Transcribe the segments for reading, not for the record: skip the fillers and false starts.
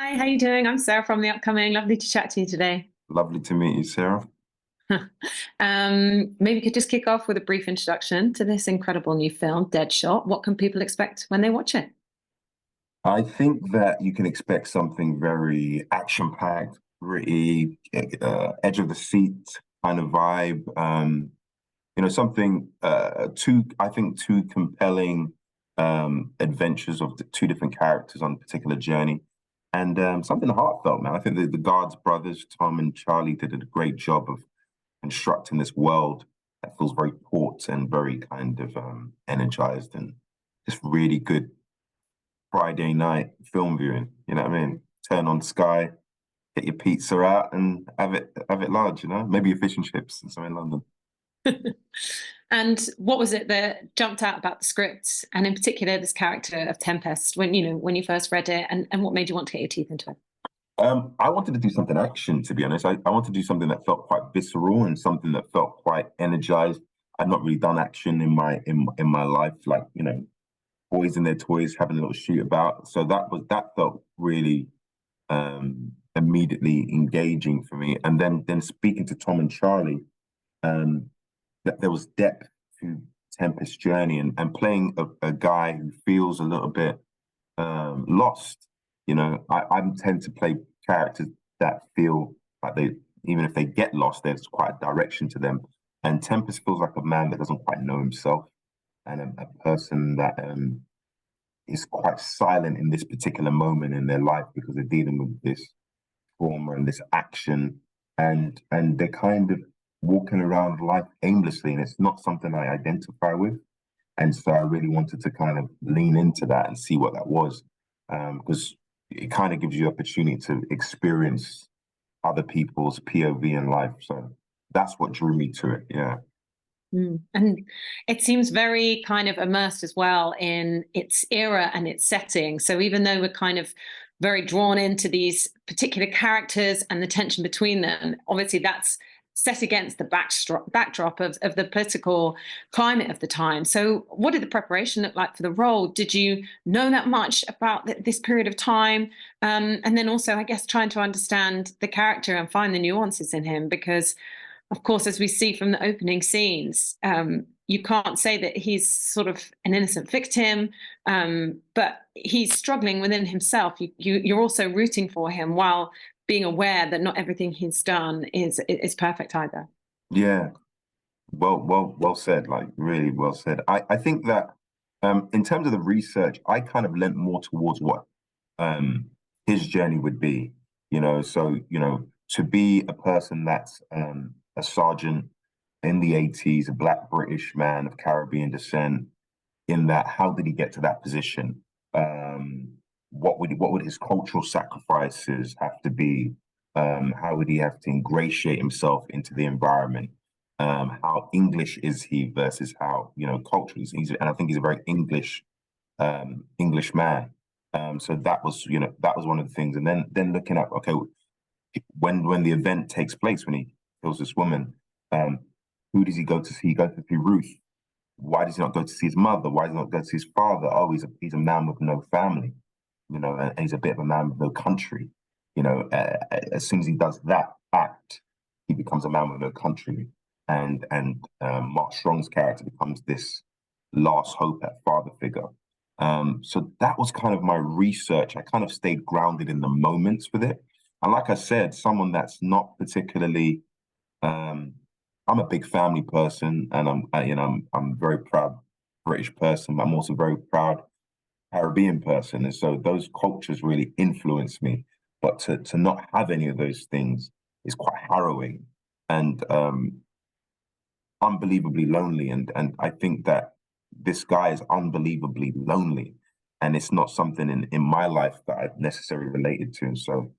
Hi, how you doing? I'm Sarah from The Upcoming. Lovely to chat to you today. Lovely to meet you, Sarah. Maybe you could just kick off with a brief introduction to this incredible new film, Deadshot. What can people expect when they watch it? I think that you can expect something very action-packed, gritty, edge of the seat kind of vibe. Something I think two compelling adventures of the two different characters on a particular journey, and something heartfelt, man. I think the Guards brothers, Tom and Charlie, did a great job of constructing this world that feels very taut and very kind of energized and just really good Friday night film viewing. You know what I mean? Turn on Sky, get your pizza out, and have it large. You know, maybe your fish and chips and something in London. And what was it that jumped out about the script, and in particular this character of Tempest, when you first read it, and what made you want to get your teeth into it? I wanted to do something action, to be honest. I wanted to do something that felt quite visceral and something that felt quite energized. I'd not really done action in my life, like boys and their toys having a little shoot about. So that felt really immediately engaging for me. And then speaking to Tom and Charlie, that there was depth to Tempest's journey and playing a guy who feels a little bit lost. I tend to play characters that feel like they, even if they get lost, there's quite a direction to them. And Tempest feels like a man that doesn't quite know himself, and a person that is quite silent in this particular moment in their life because they're dealing with this trauma and this action, and they're kind of walking around life aimlessly, and it's not something I identify with. And so I really wanted to kind of lean into that and see what that was, because it kind of gives you opportunity to experience other people's POV in life. So that's what drew me to it. Yeah. And it seems very kind of immersed as well in its era and its setting. So even though we're kind of very drawn into these particular characters and the tension between them, obviously that's set against the backdrop of the political climate of the time. So what did the preparation look like for the role? Did you know that much about this period of time? And then also, I guess, trying to understand the character and find the nuances in him, because of course, as we see from the opening scenes, you can't say that he's sort of an innocent victim, but he's struggling within himself. You're also rooting for him while being aware that not everything he's done is perfect either. Yeah. Well said. Like really well said. I think that in terms of the research, I kind of lent more towards what his journey would be. So to be a person that's a sergeant in the 80s, a Black British man of Caribbean descent, in that how did he get to that position? What would his cultural sacrifices have to be? How would he have to ingratiate himself into the environment? How English is he versus how culturally and I think he's a very English man. So that was one of the things. And then looking at, okay, when the event takes place, when he kills this woman, who does he go to see? He goes to see Ruth. Why does he not go to see his mother? Why does he not go to see his father? Oh, he's a man with no family, and he's a bit of a man with no country. As soon as he does that act, he becomes a man with no country, and Mark Strong's character becomes this last hope at father figure. So that was kind of my research. I kind of stayed grounded in the moments with it, and like I said, someone that's not particularly. I'm a big family person, and I'm a very proud British person. But I'm also a very proud Caribbean person, and so those cultures really influence me. But to not have any of those things is quite harrowing and unbelievably lonely. And I think that this guy is unbelievably lonely, and it's not something in my life that I've necessarily related to. And so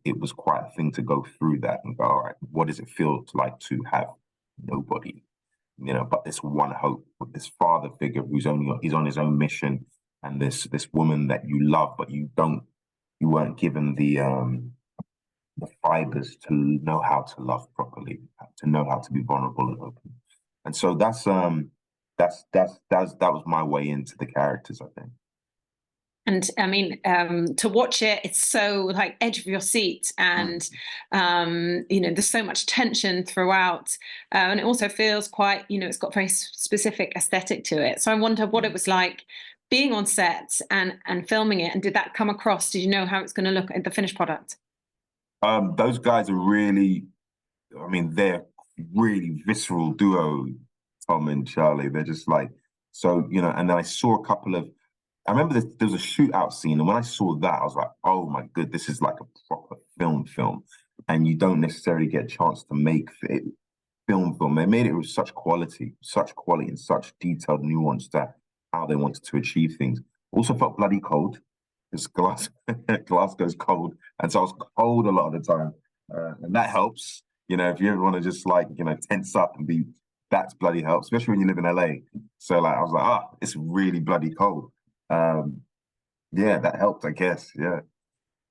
it was quite a thing to go through that and go, all right, what does it feel like to have nobody, but this one hope with this father figure he's on his own mission, and this woman that you love, but you weren't given the fibers to know how to love properly, to know how to be vulnerable and open. And so that was my way into the characters, I think. And I mean, to watch it, it's so like edge of your seat, and you know, there's so much tension throughout, and it also feels quite, you know, it's got very specific aesthetic to it. So I wonder what it was like being on set and filming it, and did that come across? Did you know how it's going to look at the finished product? Those guys are really, I mean, they're really visceral duo, Tom and Charlie. They're just like, so, you know, and then I saw a couple of, I remember there was a shootout scene, and when I saw that, I was like, oh my good, this is like a proper film. And you don't necessarily get a chance to make it film. They made it with such quality and such detailed nuance to how they wanted to achieve things. Also felt bloody cold. Because Glasgow's cold, and so I was cold a lot of the time, and that helps. You know, if you ever want to just like, you know, tense up and be, that's bloody helps, especially when you live in LA. So like, I was like, it's really bloody cold. Yeah, that helped, I guess. Yeah.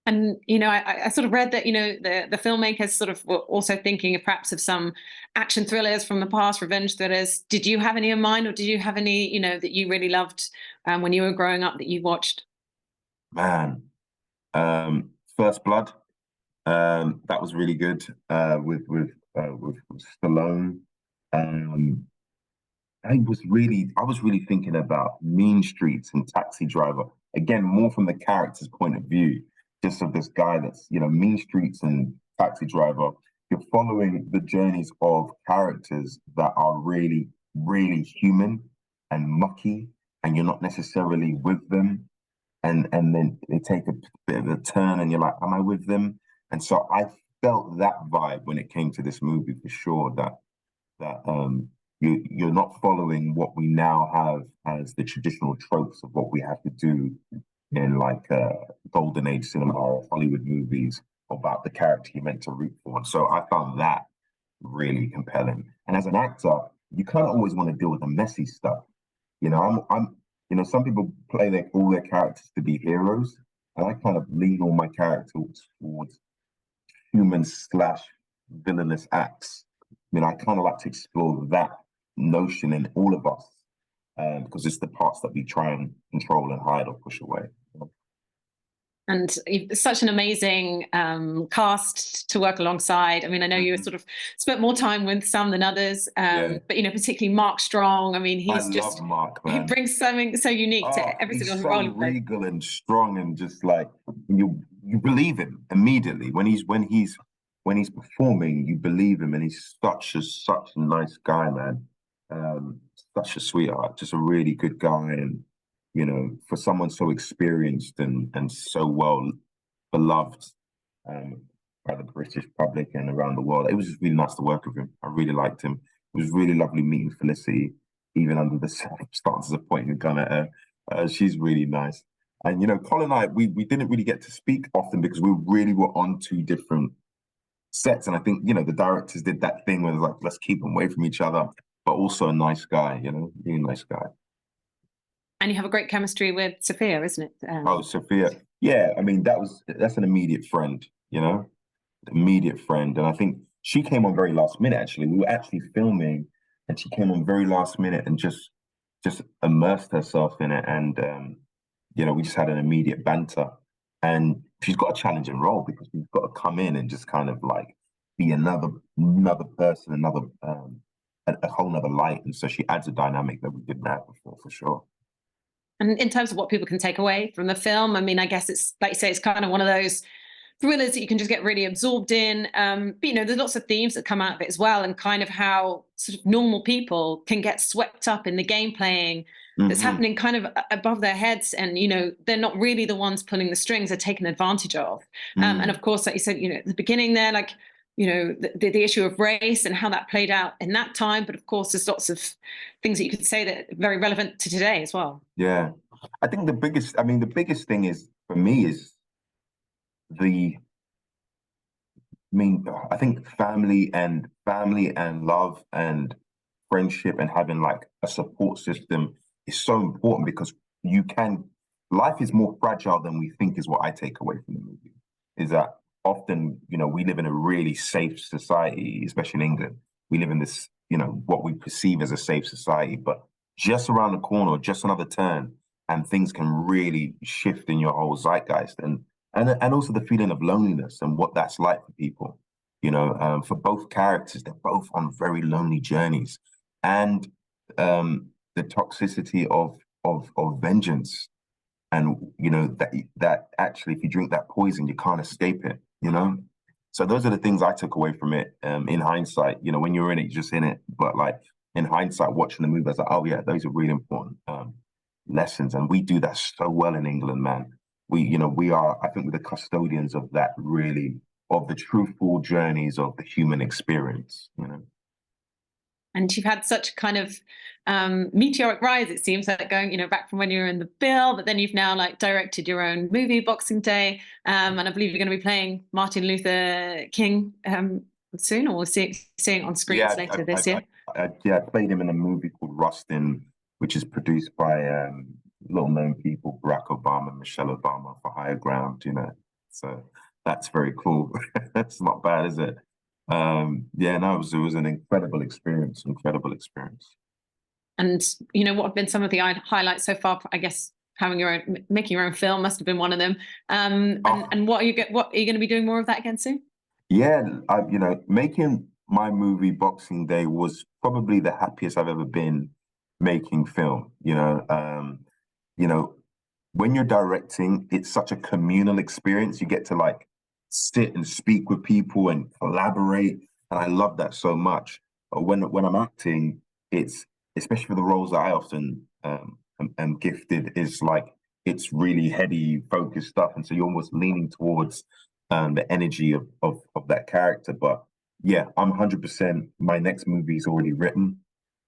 And you know, I sort of read that, you know, the filmmakers sort of were also thinking of perhaps of some action thrillers from the past, revenge thrillers. Did you have any in mind, or did you have any, you know, that you really loved when you were growing up that you watched? Man, First Blood, that was really good. With Stallone. Um, I was really thinking about Mean Streets and Taxi Driver. Again, more from the character's point of view, just of this guy that's, you know, Mean Streets and Taxi Driver. You're following the journeys of characters that are really, really human and mucky, and you're not necessarily with them. And then they take a bit of a turn, and you're like, am I with them? And so I felt that vibe when it came to this movie for sure. That you're not following what we now have as the traditional tropes of what we have to do in like golden age cinema or Hollywood movies about the character you're meant to root for. And so I found that really compelling. And as an actor, you kind of always want to deal with the messy stuff. You know, you know, some people play all their characters to be heroes, and I kind of lean all my characters towards human slash villainous acts. I mean, I kind of like to explore that notion in all of us, because it's the parts that we try and control and hide or push away. And such an amazing cast to work alongside. I mean, I know you sort of spent more time with some than others, Yeah, but you know, particularly Mark Strong. I mean, I he's love just Mark, he man. brings something so unique Oh, to every he's single so role he plays. regal and strong, and just like you believe him immediately when he's performing. You believe him, and he's such a nice guy, man. Such a sweetheart, just a really good guy, and you know, for someone so experienced and so well beloved um, by the British public and around the world. It was just really nice to work with him. I really liked him. It was really lovely meeting Felicity, even under the circumstances of pointing a gun at her. She's really nice. And you know, Colin and I, we didn't really get to speak often because we really were on two different sets. And I think, you know, the directors did that thing where they're like, let's keep them away from each other, but also a nice guy, you know, really nice guy. And you have a great chemistry with Sophia, isn't it? Oh, Sophia. Yeah, I mean, that's an immediate friend, you know, immediate friend. And I think she came on very last minute, actually. We were actually filming, and she came on very last minute and just immersed herself in it. And you know, we just had an immediate banter. And she's got a challenging role because she's got to come in and just kind of like be another person, a whole nother light. And so she adds a dynamic that we didn't have before, for sure. And in terms of what people can take away from the film, I mean, I guess it's like you say, it's kind of one of those thrillers that you can just get really absorbed in. But you know, there's lots of themes that come out of it as well, and kind of how sort of normal people can get swept up in the game playing that's Hmm. happening kind of above their heads, and you know, they're not really the ones pulling the strings; they're taken advantage of. And Mm. of course, like you said, you know, at the beginning there, like you know, the issue of race and how that played out in that time. But of course, there's lots of things that you could say that are very relevant to today as well. Yeah. The biggest thing is for me is the I think family and love and friendship and having like a support system is so important because you can life is more fragile than we think is what I take away from the movie. Is that often, you know, we live in a really safe society, especially in England. We live in this, you know, what we perceive as a safe society, but just around the corner, just another turn, and things can really shift in your whole zeitgeist, and also the feeling of loneliness and what that's like for people. For both characters, they're both on very lonely journeys, and the toxicity of vengeance, and that actually, if you drink that poison, you can't escape it. So those are the things I took away from it. In hindsight, when you're in it, you're just in it. But like in hindsight, watching the movie, I was like, oh yeah, those are really important lessons, and we do that so well in England, man. We are, I think, we're the custodians of that, really, of the truthful journeys of the human experience. And you've had such kind of meteoric rise, it seems, like going, back from when you were in the Bill, but then you've now like directed your own movie, Boxing Day, and I believe you're going to be playing Martin Luther King soon, or seeing on screens later this year. I played him in a movie called Rustin, which is produced by little-known people, Barack Obama, Michelle Obama, for Higher Ground. So that's very cool. That's not bad, is it? Yeah, no, it was an incredible experience. And what have been some of the highlights so far? I guess making your own film must have been one of them. And what are you going to be doing more of that again soon? Yeah, making my movie Boxing Day was probably the happiest I've ever been making film. When you're directing, it's such a communal experience. You get to like sit and speak with people and collaborate, and I love that so much. But when I'm acting, it's, especially for the roles that I often am gifted, is like it's really heady, focused stuff, and so you're almost leaning towards the energy of that character. But yeah, I'm 100%. My next movie is already written,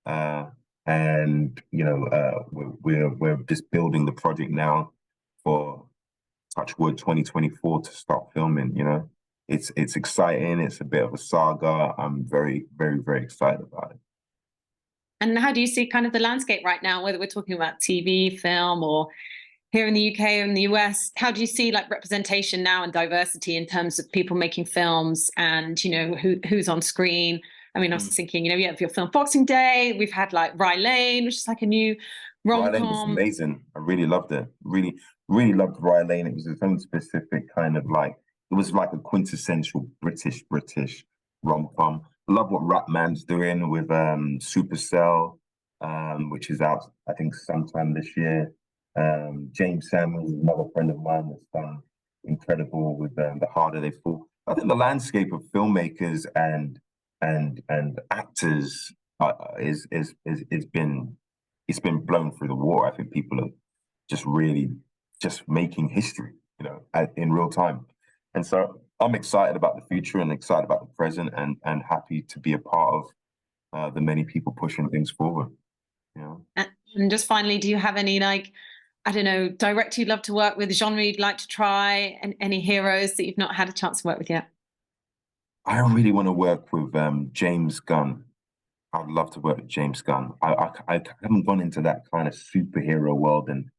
and we're just building the project now for, touch wood, 2024 to start filming. It's exciting. It's a bit of a saga. I'm very, very, very excited about it. And how do you see kind of the landscape right now, whether we're talking about TV, film, or here in the UK or in the US? How do you see like representation now and diversity in terms of people making films, and who's on screen? I mean, I was thinking, you have your film Boxing Day. We've had like Rye Lane, which is like a new rom-com. Rye Lane was amazing. I really loved it. Really, really loved Rye Lane. It was its own specific kind of like, it was like a quintessential British rom-com. I love what Ratman's doing with Supercell, which is out, I think, sometime this year. James Samuels is another friend of mine that's done incredible with The Harder They Fall. I think the landscape of filmmakers and actors is been, it's been blown through the water. I think people are just really just making history, in real time. And so I'm excited about the future and excited about the present, and happy to be a part of the many people pushing things forward. And just finally, do you have any, like, I don't know, director you'd love to work with, genre you'd like to try, and any heroes that you've not had a chance to work with yet? I really want to work with James Gunn. I'd love to work with James Gunn. I haven't gone into that kind of superhero world and